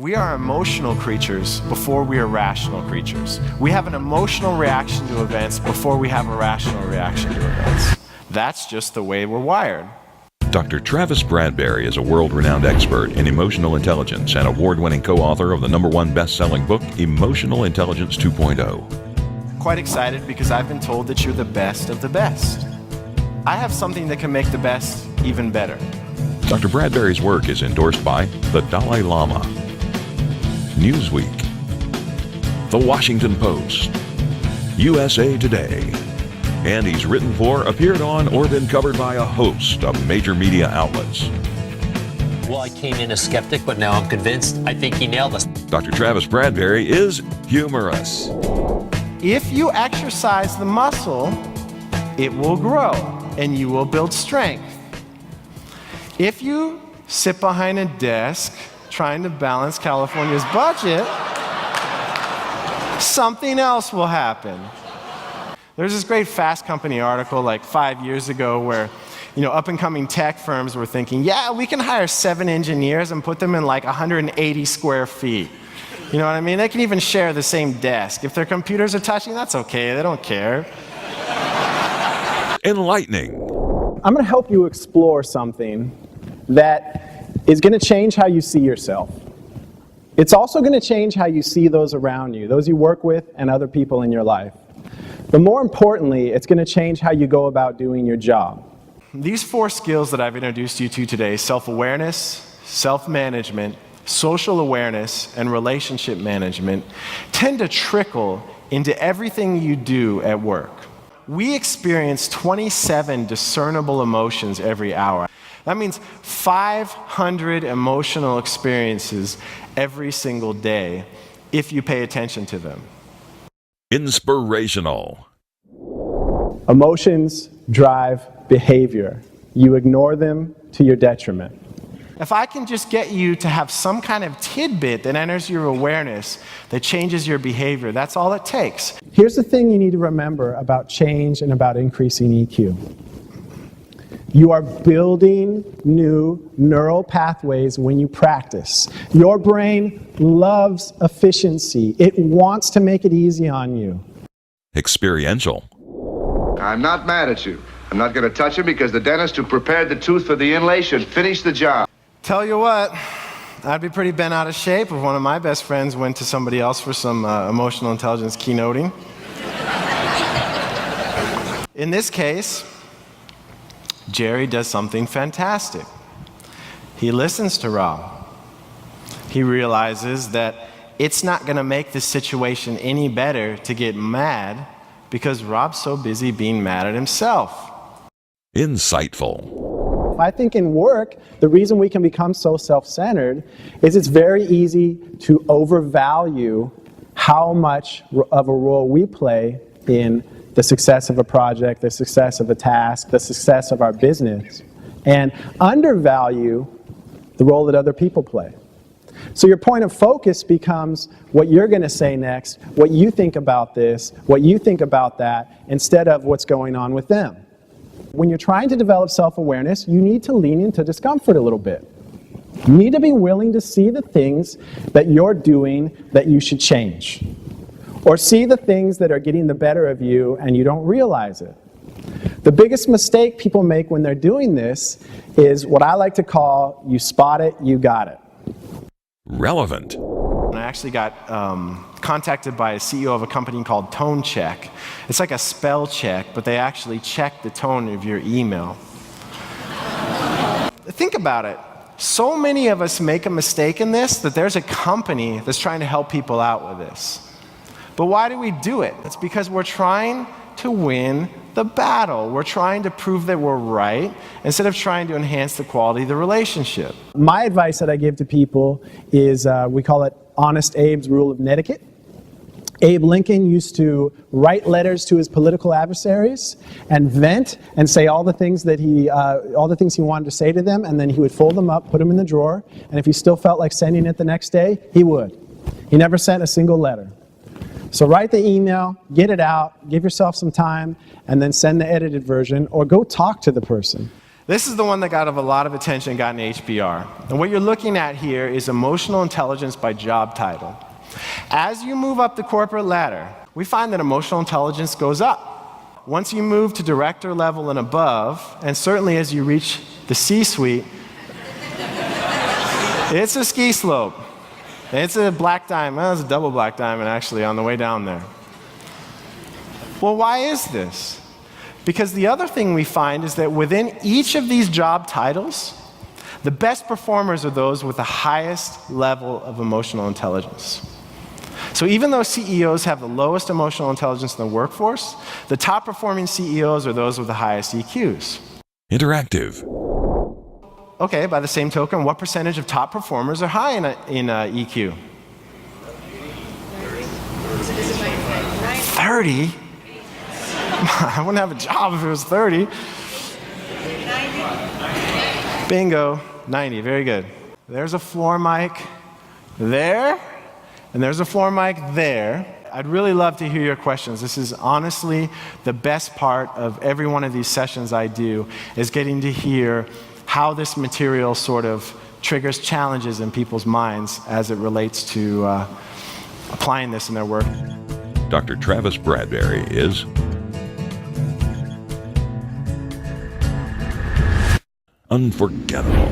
We are emotional creatures before we are rational creatures. We have an emotional reaction to events before we have a rational reaction to events. That's just the way we're wired. Dr. Travis Bradberry is a world-renowned expert in emotional intelligence and award-winning co-author of the #1 best-selling book, Emotional Intelligence 2.0. Quite excited because I've been told that you're the best of the best. I have something that can make the best even better. Dr. Bradberry's work is endorsed by the Dalai Lama, Newsweek, The Washington Post, USA Today, and he's written for, appeared on, or been covered by a host of major media outlets. Well, I came in a skeptic, but now I'm convinced. I think he nailed us. Dr. Travis Bradberry is humorous. If you exercise the muscle, it will grow and you will build strength. If you sit behind a desk trying to balance California's budget, something else will happen. There's this great Fast Company article like 5 years ago where, up-and-coming tech firms were thinking, yeah, we can hire 7 engineers and put them in like 180 square feet. You know what I mean? They can even share the same desk. If their computers are touching, that's okay. They don't care. Enlightening. I'm going to help you explore something that is going to change how you see yourself. It's also going to change how you see those around you, those you work with and other people in your life. But more importantly, it's going to change how you go about doing your job. These 4 skills that I've introduced you to today, self-awareness, self-management, social awareness, and relationship management, tend to trickle into everything you do at work. We experience 27 discernible emotions every hour. That means 500 emotional experiences every single day if you pay attention to them. Inspirational. Emotions drive behavior. You ignore them to your detriment. If I can just get you to have some kind of tidbit that enters your awareness, that changes your behavior, that's all it takes. Here's the thing you need to remember about change and about increasing EQ. You are building new neural pathways when you practice. Your brain loves efficiency. It wants to make it easy on you. Experiential. I'm not mad at you. I'm not going to touch him because the dentist who prepared the tooth for the inlay should finish the job. Tell you what, I'd be pretty bent out of shape if one of my best friends went to somebody else for some emotional intelligence keynoting. In this case, Jerry does something fantastic. He listens to Rob. He realizes that it's not going to make the situation any better to get mad because Rob's so busy being mad at himself. Insightful. I think in work, the reason we can become so self-centered is it's very easy to overvalue how much of a role we play in the success of a project, the success of a task, the success of our business, and undervalue the role that other people play. So your point of focus becomes what you're going to say next, what you think about this, what you think about that, instead of what's going on with them. When you're trying to develop self-awareness, you need to lean into discomfort a little bit. You need to be willing to see the things that you're doing that you should change. Or see the things that are getting the better of you and you don't realize it. The biggest mistake people make when they're doing this is what I like to call, you spot it, you got it. Relevant. I actually got contacted by a CEO of a company called Tone Check. It's like a spell check, but they actually check the tone of your email. Think about it. So many of us make a mistake in this that there's a company that's trying to help people out with this. But why do we do it? It's because we're trying to win the battle. We're trying to prove that we're right instead of trying to enhance the quality of the relationship. My advice that I give to people is, we call it Honest Abe's Rule of Netiquette. Abe Lincoln used to write letters to his political adversaries and vent and say all the things that he wanted to say to them, and then he would fold them up, put them in the drawer, and if he still felt like sending it the next day, he would. He never sent a single letter. So write the email, get it out, give yourself some time, and then send the edited version, or go talk to the person. This is the one that got a lot of attention, got an HBR. And what you're looking at here is emotional intelligence by job title. As you move up the corporate ladder, we find that emotional intelligence goes up. Once you move to director level and above, and certainly as you reach the C-suite, it's a ski slope. It's a black diamond. Well, it's a double black diamond, actually, on the way down there. Well, why is this? Because the other thing we find is that within each of these job titles, the best performers are those with the highest level of emotional intelligence. So even though CEOs have the lowest emotional intelligence in the workforce, the top performing CEOs are those with the highest EQs. Interactive. Okay, by the same token, what percentage of top performers are high in EQ? 30? I wouldn't have a job if it was 30. 90. Bingo, 90, very good. There's a floor mic there, and there's a floor mic there. I'd really love to hear your questions. This is honestly the best part of every one of these sessions I do, is getting to hear how this material sort of triggers challenges in people's minds as it relates to applying this in their work. Dr. Travis Bradberry is unforgettable.